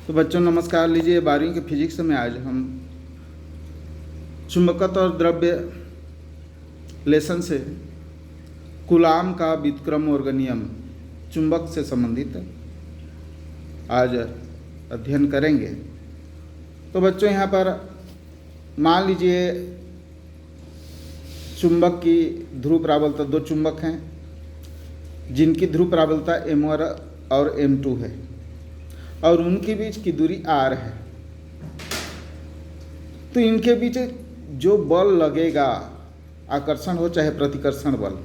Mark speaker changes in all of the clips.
Speaker 1: तो बच्चों नमस्कार। लीजिए 12वीं के फिजिक्स में आज हम चुंबकत्व और द्रव्य लेसन से कूलाम का व्युत्क्रम वर्ग नियम चुंबक से संबंधित आज अध्ययन करेंगे। तो बच्चों यहाँ पर मान लीजिए चुंबक की ध्रुव प्राबलता, दो चुंबक हैं जिनकी ध्रुव प्राबलता m1 और m2 है और उनके बीच की दूरी r है। तो इनके बीच जो बल लगेगा, आकर्षण हो चाहे प्रतिकर्षण बल,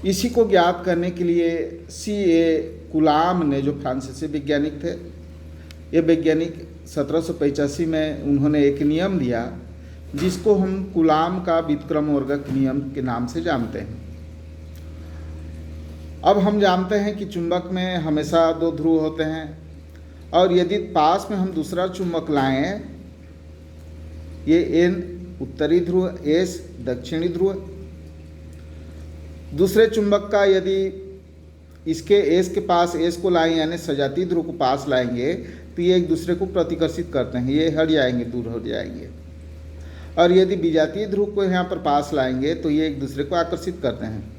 Speaker 1: इसी को ज्ञात करने के लिए C.A. कूलाम ने, जो फ्रांसीसी वैज्ञानिक थे, ये वैज्ञानिक 1785 में उन्होंने एक नियम दिया जिसको हम कूलाम का व्युत्क्रम वर्ग नियम के नाम से जानते हैं। अब हम जानते हैं कि चुंबक में हमेशा दो ध्रुव होते हैं और यदि पास में हम दूसरा चुंबक लाएं, ये N उत्तरी ध्रुव, S दक्षिणी ध्रुव, दूसरे चुंबक का यदि इसके S के पास S को लाएं यानी सजातीय ध्रुव को पास लाएंगे तो ये एक दूसरे को प्रतिकर्षित करते हैं, ये हट जाएंगे, दूर हो जाएंगे। और यदि विजातीय ध्रुव को यहाँ पर पास लाएंगे तो ये एक दूसरे को आकर्षित करते हैं।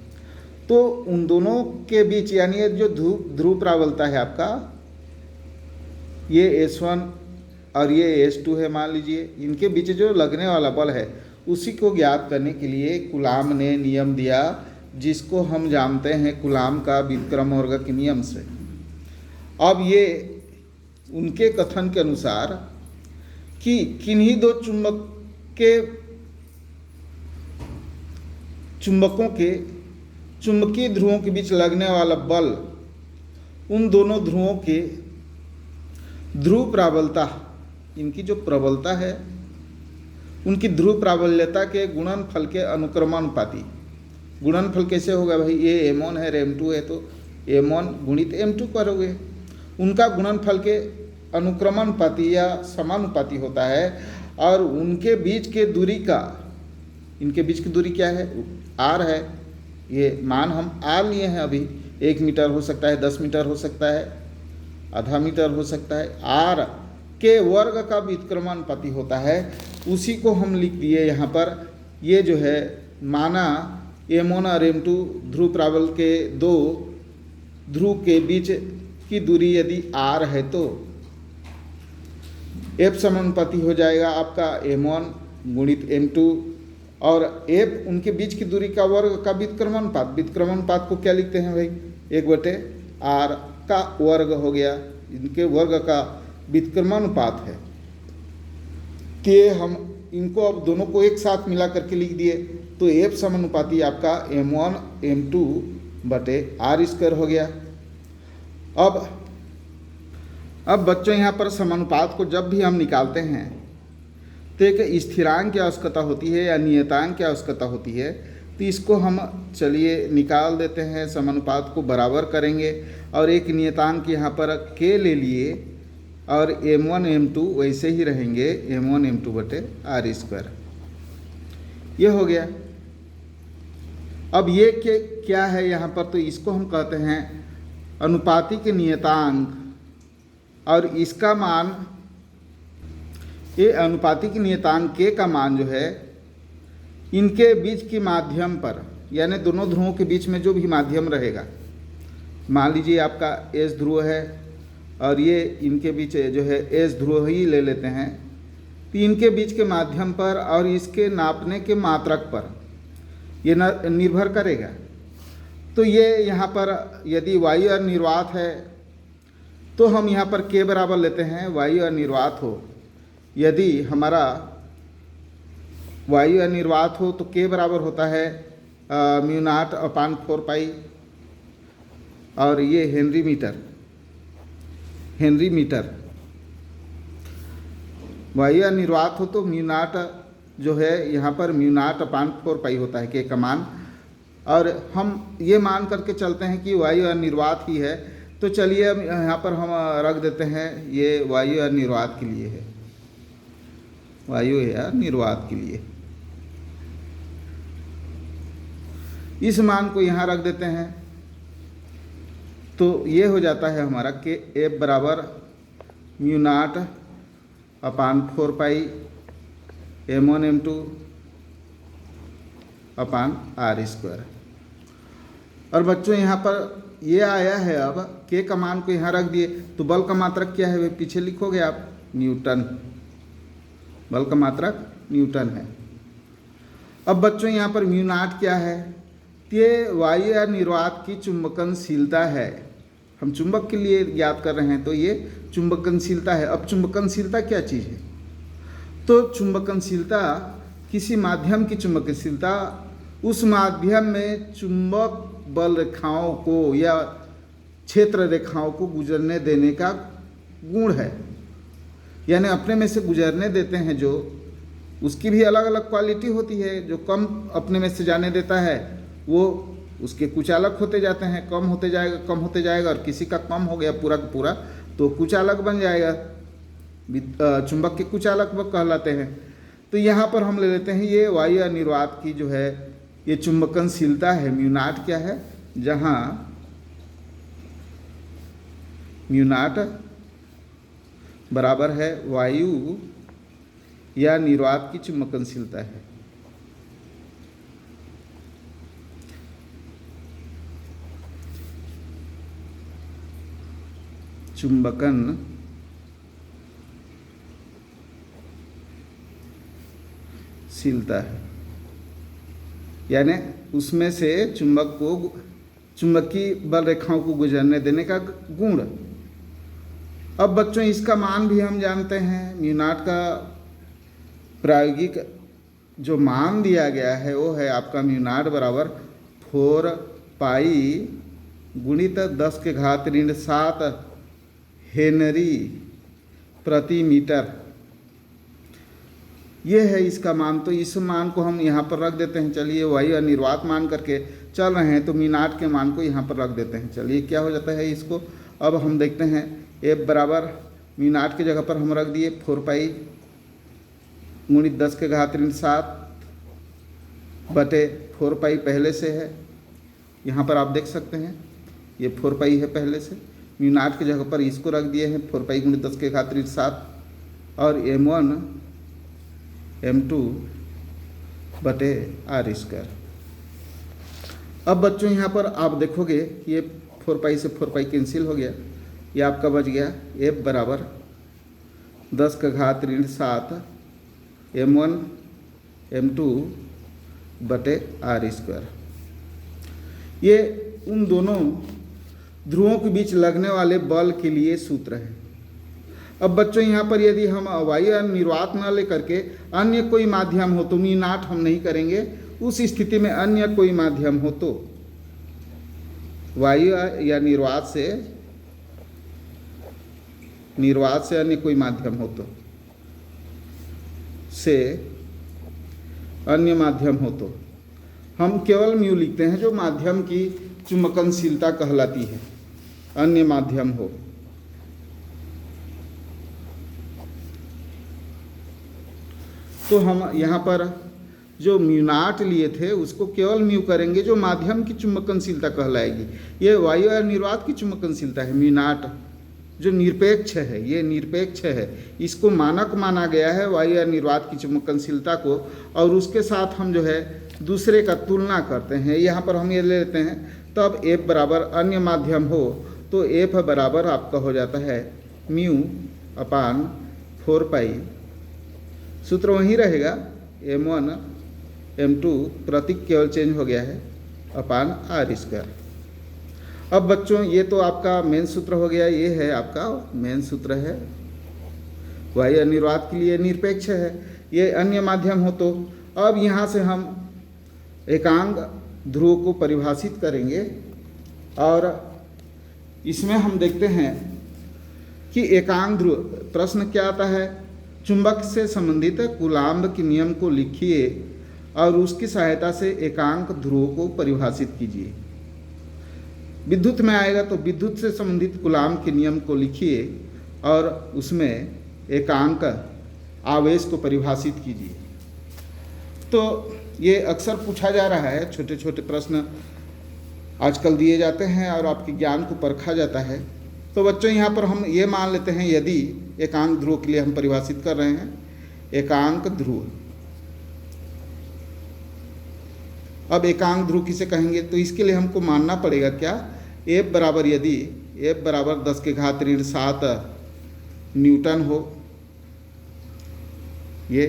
Speaker 1: तो उन दोनों के बीच यानी ये जो ध्रुव प्राबलता है आपका, ये S1 और ये S2 है, मान लीजिए इनके बीच जो लगने वाला बल है उसी को ज्ञात करने के लिए कूलाम ने नियम दिया जिसको हम जानते हैं कूलाम का व्युत्क्रम वर्ग के नियम से। अब ये उनके कथन के अनुसार कि किन्हीं दो चुंबकों के चुंबकीय ध्रुवों के बीच लगने वाला बल उन दोनों ध्रुवों के ध्रुव प्राबलता, इनकी जो प्रबलता है उनकी ध्रुव प्राबल्यता के गुणनफल के अनुक्रमानुपाती। गुणनफल कैसे होगा भाई, ये m1 है m2 है तो m1 गुणित m2 करोगे, उनका गुणनफल के अनुक्रमानुपाती या समानुपाती होता है। और उनके बीच के दूरी का, इनके बीच की दूरी क्या है, r है। ये मान हम r लिए हैं अभी, 1 मीटर हो सकता है, 10 मीटर हो सकता है, आधा मीटर हो सकता है, r के वर्ग का व्युत्क्रमानुपाती होता है। उसी को हम लिख दिए यहाँ पर। ये जो है माना m1 और m2 ध्रुव प्राबल के दो ध्रुव के बीच की दूरी यदि r है तो f समानुपाती हो जाएगा आपका m1 गुणित m2 और f उनके बीच की दूरी का वर्ग का व्युत्क्रमानुपात। व्युत्क्रमानुपात को क्या लिखते हैं भाई, 1/r का वर्ग हो गया, इनके वर्ग का व्युत्क्रमानुपात है। कि हम इनको अब दोनों को एक साथ मिला करके लिख दिए तो f समानुपाती आपका m1 m2/r² हो गया। अब बच्चों यहाँ पर समानुपात को जब भी हम निकालते हैं तो एक स्थिरांक की आवश्यकता होती है या नियतांक की आवश्यकता होती है। तो इसको हम चलिए निकाल देते हैं, समानुपात को बराबर करेंगे और एक नियतांक यहाँ पर k ले लिए और m1 m2 वैसे ही रहेंगे, m1 m2/r²। ये हो गया। अब ये क्या है यहाँ पर, तो इसको हम कहते हैं अनुपातिक नियतांक। और इसका मान, ये अनुपातिक नियतांक k का मान जो है इनके बीच की माध्यम पर, यानी दोनों ध्रुवों के बीच में जो भी माध्यम रहेगा, मान लीजिए आपका S ध्रुव है और ये इनके बीच जो है S ध्रुव ही ले लेते हैं, तो इनके बीच के माध्यम पर और इसके नापने के मात्रक पर ये निर्भर करेगा। तो ये यहाँ पर यदि वायु अनिर्वात है तो हम यहाँ पर k बराबर लेते हैं वायु अनिर्वात हो। यदि हमारा वायु अनिर्वात हो तो k बराबर होता है μ0/4 पाई और ये हेनरी मीटर। वायु अनिर्वात हो तो μ0 जो है यहाँ पर μ0/4 पाई होता है k का मान। और हम ये मान करके चलते हैं कि वायु अनिर्वात ही है, तो चलिए अब यहाँ पर हम रख देते हैं ये वायु अनिर्वात के लिए है, वायु या निर्वात के लिए इस मान को यहाँ रख देते हैं। तो ये हो जाता है हमारा कि F बराबर म्यू नॉट अपान 4 पाई m1 m2 अपान r स्क्वायर। और बच्चों यहाँ पर ये आया है, अब के का मान को यहाँ रख दिए तो बल का मात्रक क्या है वे पीछे लिखोगे आप, न्यूटन। बल का मात्रक न्यूटन है। अब बच्चों यहाँ पर म्यू नॉट क्या है, ये वायु या निर्वात की चुंबकनशीलता है। हम चुंबक के लिए ज्ञात कर रहे हैं तो ये चुंबकनशीलता है। अब चुंबकनशीलता क्या चीज़ है, तो चुंबकनशीलता किसी माध्यम की चुंबकशीलता उस माध्यम में चुंबक बल रेखाओं को या क्षेत्र रेखाओं को गुजरने देने का गुण है। यानी अपने में से गुजरने देते हैं जो, उसकी भी अलग अलग क्वालिटी होती है। जो कम अपने में से जाने देता है वो उसके कुचालक होते जाते हैं, कम होते जाएगा और किसी का कम हो गया पूरा का पूरा तो कुचालक बन जाएगा, चुंबक के कुचालक वो कहलाते हैं। तो यहाँ पर हम ले लेते हैं ये वायु या निर्वात की जो है ये चुंबकनशीलता है। म्यू नॉट क्या है, जहाँ म्यू नॉट बराबर है वायु या निर्वात की चुंबकनशीलता है। चुंबकनशीलता है यानी उसमें से चुंबकीय बल रेखाओं को गुजरने देने का गुण। अब बच्चों इसका मान भी हम जानते हैं, म्यू नॉट का प्रायोगिक जो मान दिया गया है वो है आपका म्यू नॉट बराबर 4 पाई गुणित 10⁻⁷ हेनरी प्रति मीटर। ये है इसका मान। तो इस मान को हम यहाँ पर रख देते हैं। चलिए वायु निर्वात मान करके चल रहे हैं तो म्यू नॉट के मान को यहाँ पर रख देते हैं। चलिए क्या हो जाता है इसको, अब हम देखते हैं F बराबर म्यू नॉट की जगह पर हम रख दिए 4 पाई गुणित 10⁻⁷ बटे 4 पाई पहले से है, यहाँ पर आप देख सकते हैं ये 4 पाई है पहले से। म्यू नॉट की जगह पर इसको रख दिए हैं 4 पाई गुणित 10⁻⁷ और m1 m2 बटे r स्क्वायर। अब बच्चों यहाँ पर आप देखोगे ये 4 पाई से 4 पाई कैंसिल हो गया, ये आपका बच गया F बराबर 10⁻⁷ m1 m2 बटे r स्क्वायर। ये उन दोनों ध्रुवों के बीच लगने वाले बल के लिए सूत्र है। अब बच्चों यहाँ पर यदि हम वायु निर्वात न लेकर के अन्य कोई माध्यम हो तो म्यू नॉट हम नहीं करेंगे, उस स्थिति में अन्य कोई माध्यम हो तो वायु या निर्वात से अन्य कोई माध्यम हो तो हम केवल म्यू लिखते हैं जो माध्यम की चुंबकनशीलता कहलाती है, अन्य माध्यम हो। तो हम यहाँ पर जो म्यू नॉट लिए थे उसको केवल म्यू करेंगे जो माध्यम की चुंबकनशीलता कहलाएगी। ये वायु और निर्वात की चुंबकनशीलता है। म्यू नॉट जो निरपेक्ष है, ये निरपेक्ष है, इसको मानक माना गया है वायु और निर्वात की चुंबकनशीलता को, और उसके साथ हम जो है दूसरे का तुलना करते हैं। यहाँ पर हम ये ले लेते हैं तब F बराबर अन्य माध्यम हो तो F बराबर आपका हो जाता है म्यू अपान 4 पाई, सूत्र वहीं रहेगा m1 m2 प्रतीक केवल चेंज हो गया है अपान r स्क्वायर। अब बच्चों ये तो आपका मेन सूत्र हो गया, ये है आपका मेन सूत्र है। वायु निर्वात के लिए निरपेक्ष है, ये अन्य माध्यम हो तो। अब यहाँ से हम एकांक ध्रुव को परिभाषित करेंगे और इसमें हम देखते हैं कि एकांक ध्रुव प्रश्न क्या आता है, चुंबक से संबंधित कूलाम्ब के नियम को लिखिए और उसकी सहायता से एकांक ध्रुव को परिभाषित कीजिए। विद्युत में आएगा तो विद्युत से संबंधित कूलाम्ब के नियम को लिखिए और उसमें एकांक आवेश को परिभाषित कीजिए। तो ये अक्सर पूछा जा रहा है, छोटे छोटे प्रश्न आजकल दिए जाते हैं और आपके ज्ञान को परखा जाता है। तो बच्चों यहाँ पर हम ये मान लेते हैं, यदि एकांक ध्रुव के लिए हम परिभाषित कर रहे हैं एकांक ध्रुव। अब एकांक ध्रुव किसे कहेंगे, तो इसके लिए हमको मानना पड़ेगा क्या, F बराबर, यदि F बराबर 10⁻⁷ न्यूटन हो, ये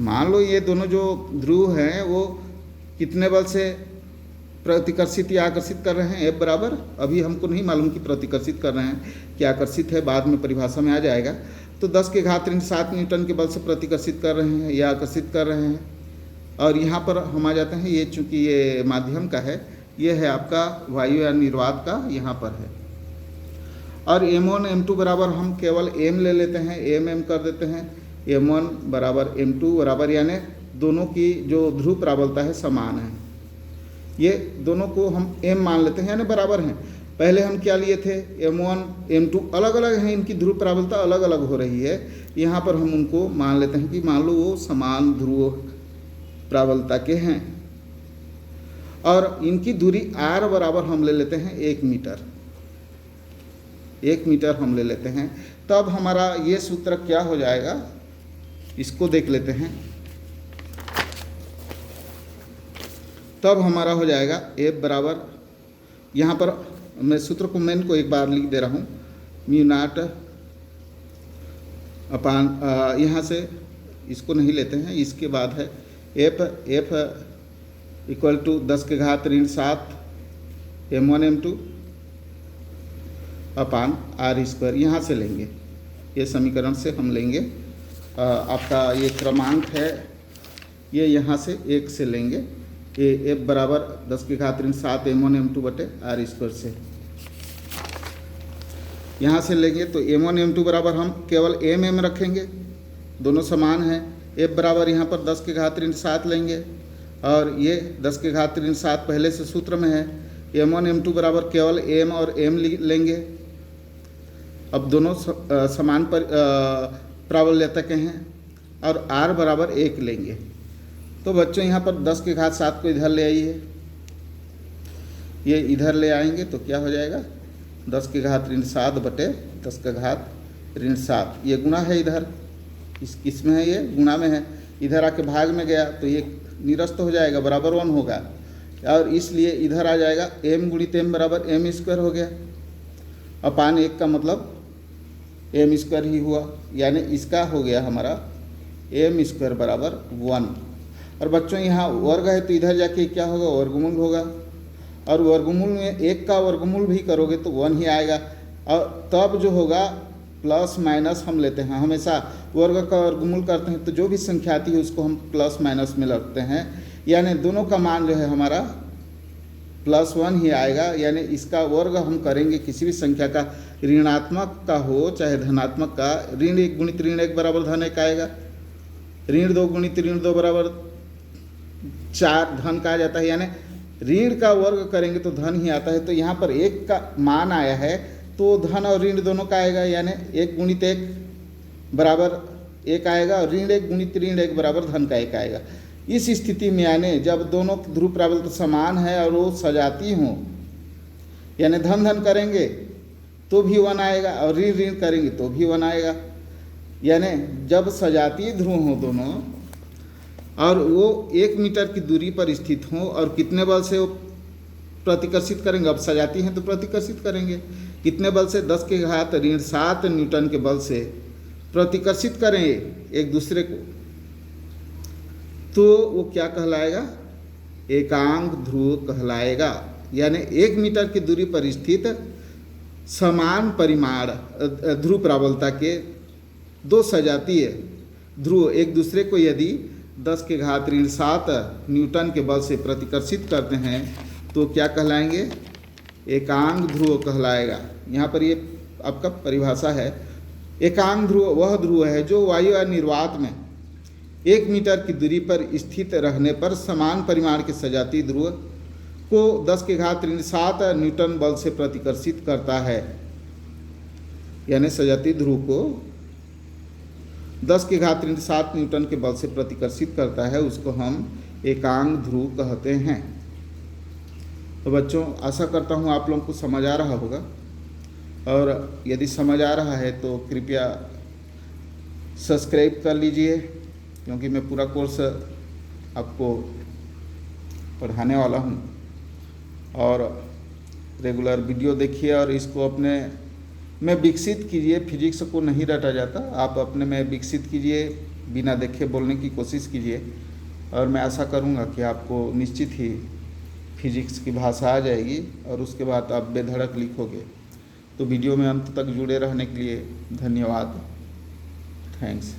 Speaker 1: मान लो ये दोनों जो ध्रुव हैं वो कितने बल से प्रतिकर्षित या आकर्षित कर रहे हैं, F बराबर, अभी हमको नहीं मालूम कि प्रतिकर्षित कर रहे हैं कि आकर्षित है, बाद में परिभाषा में आ जाएगा। तो 10⁻⁷ न्यूटन के बल से प्रतिकर्षित कर रहे हैं या आकर्षित कर रहे हैं। और यहाँ पर हम आ जाते हैं, ये चूँकि ये माध्यम का है, ये है आपका वायु या निर्वात का, यहाँ पर है। और m1 m2 बराबर हम केवल m ले लेते हैं, m कर देते हैं, m1 बराबर m2 बराबर, यानी दोनों की जो ध्रुव प्राबलता है समान है, ये दोनों को हम m मान लेते हैं, यानी बराबर हैं। पहले हम क्या लिए थे, m1 m2 अलग अलग हैं, इनकी ध्रुव प्राबलता अलग अलग हो रही है। यहाँ पर हम उनको मान लेते हैं कि मान लो वो समान ध्रुव प्राबलता के हैं, और इनकी दूरी r बराबर हम ले लेते हैं 1 मीटर, 1 मीटर हम ले लेते हैं। तब हमारा ये सूत्र क्या हो जाएगा, इसको देख लेते हैं। तब हमारा हो जाएगा F बराबर, यहाँ पर मैं सूत्र को मैन को एक बार लिख दे रहा हूँ, μ0 अपान, यहाँ से इसको नहीं लेते हैं, इसके बाद है F equal to 10⁻⁷ m1 m2 upon r², यहाँ से लेंगे, ये समीकरण से हम लेंगे। आपका ये क्रमांक है, ये यहाँ से 1 से लेंगे, ये F बराबर 10⁻⁷ m1 m2 बटे r² से यहाँ से लेंगे। तो m1 m2 बराबर हम केवल m रखेंगे, दोनों समान हैं। F बराबर यहाँ पर 10⁻⁷ लेंगे, और ये 10⁻⁷ पहले से सूत्र में है। m1 m2 बराबर केवल m और m लेंगे। अब दोनों समान पर प्राबल्यता के हैं, और r बराबर 1 लेंगे। तो बच्चों यहाँ पर 10⁻⁷ को इधर ले आइए, ये इधर ले आएंगे तो क्या हो जाएगा, 10⁻⁷ बटे 10⁻⁷, ये गुणा है इधर, किस में है, ये गुणा में है, इधर आके भाग में गया तो ये निरस्त हो जाएगा, बराबर 1 होगा, और इसलिए इधर आ जाएगा m गुणित m बराबर m² हो गया, अपान 1 का मतलब m² ही हुआ, यानी इसका हो गया हमारा m² बराबर 1। और बच्चों यहाँ वर्ग है तो इधर जाके क्या होगा, वर्गमूल होगा, और वर्गमूल में 1 का वर्गमूल भी करोगे तो 1 ही आएगा। और तब जो होगा प्लस माइनस हम लेते हैं, हमेशा वर्ग का वर्गमूल करते हैं तो जो भी संख्या आती है उसको हम प्लस माइनस में रखते हैं, यानी दोनों का मान जो है हमारा +1 ही आएगा। यानी इसका वर्ग हम करेंगे, किसी भी संख्या का, ऋणात्मक का हो चाहे धनात्मक का, ऋण 1 गुणित ऋण 1 बराबर धन 1 आएगा, ऋण 2 गुणित ऋण 2 बराबर 4 धन का आ जाता है, यानी ऋण का वर्ग करेंगे तो धन ही आता है। तो यहाँ पर 1 का मान आया है तो धन और ऋण दोनों का आएगा, यानी 1 गुणित 1 बराबर 1 आएगा, और ऋण 1 गुणित ऋण 1 बराबर धन का 1 आएगा। इस स्थिति में यानी जब दोनों ध्रुव प्राबल्यता समान है और वो सजाती हों, यानी धन धन करेंगे तो भी 1 आएगा, और ऋण ऋण करेंगे तो भी 1 आएगा। यानी जब सजातीय ध्रुव हों दोनों, और वो 1 मीटर की दूरी पर स्थित हों, और कितने बल से वो प्रतिकर्षित करेंगे, अब सजाती हैं तो प्रतिकर्षित करेंगे, कितने बल से, 10⁻⁷ न्यूटन के बल से प्रतिकर्षित करें एक दूसरे को, तो वो क्या कहलाएगा, एकांक ध्रुव कहलाएगा। यानी 1 मीटर की दूरी पर स्थित समान परिमाण ध्रुव प्राबलता के 2 सजातीय ध्रुव एक दूसरे को यदि 10⁻⁷ न्यूटन के बल से प्रतिकर्षित करते हैं तो क्या कहलाएंगे, एकांक ध्रुव कहलाएगा। यहाँ पर ये आपका परिभाषा है। एकांक ध्रुव वह ध्रुव है जो वायु या निर्वात में 1 मीटर की दूरी पर स्थित रहने पर समान परिमाण के सजातीय ध्रुव को 10⁻⁷ न्यूटन बल से प्रतिकर्षित करता है। यानी सजातीय ध्रुव को 10⁻⁷ न्यूटन के बल से प्रतिकर्षित करता है, उसको हम एकांक ध्रुव कहते हैं। तो बच्चों आशा करता हूँ आप लोगों को समझ आ रहा होगा, और यदि समझ आ रहा है तो कृपया सब्सक्राइब कर लीजिए, क्योंकि मैं पूरा कोर्स आपको पढ़ाने वाला हूँ। और रेगुलर वीडियो देखिए और इसको अपने में विकसित कीजिए। फिजिक्स को नहीं रटा जाता, आप अपने में विकसित कीजिए, बिना देखे बोलने की कोशिश कीजिए, और मैं आशा करूँगा कि आपको निश्चित ही फिजिक्स की भाषा आ जाएगी और उसके बाद आप बेधड़क लिखोगे। तो वीडियो में अंत तक जुड़े रहने के लिए धन्यवाद। थैंक्स।